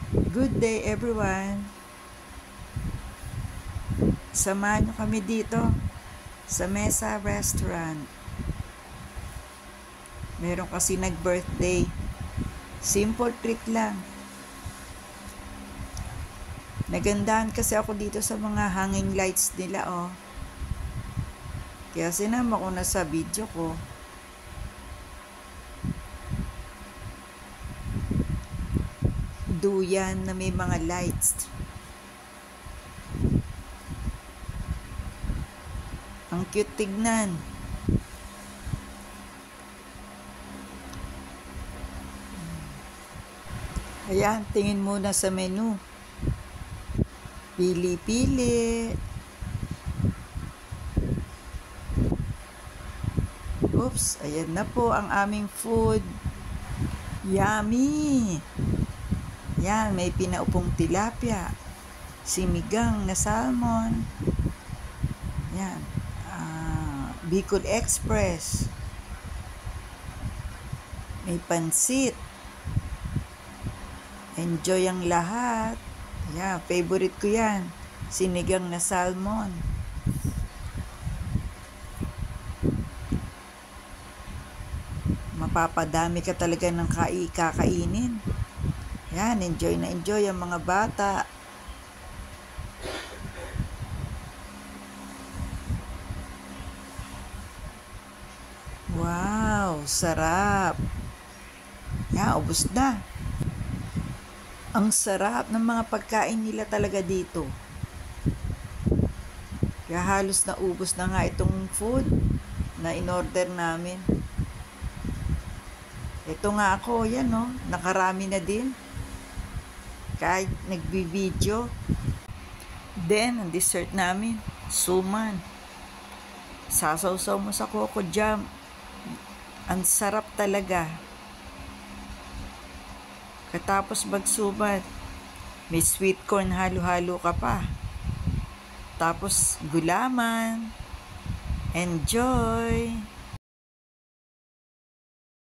Good day everyone. Samahan nyo kami dito sa Mesa Restaurant. Meron kasi nag-birthday. Simple treat lang. Nagandahan kasi ako dito sa mga hanging lights nila, oh. Kaya sinama ko na sa video ko. Duyan na may mga lights. Ang cute tignan. Ayan, tingin muna sa menu. Pili-pili. Oops, ayan na po ang aming food. Yummy! Yan, may pinaupong tilapia. Sinigang na salmon. Yan. Bicol Express. May pansit. Enjoy ang lahat. Yan, favorite ko yan. Sinigang na salmon. Mapapadami ka talaga ng kakainin. Yan, enjoy na enjoy ang mga bata. Wow, sarap. Yan, ubos na. Ang sarap ng mga pagkain nila talaga dito. Kaya halos naubos na nga itong food na in-order namin. Ito nga ako, yan no, nakarami na din. Kahit nagbibideo. Then, ang dessert namin, suman. Sasaw-saw mo sa coco jam. Ang sarap talaga. Katapos magsuman, may sweet corn halo-halo ka pa. Tapos gulaman. Enjoy!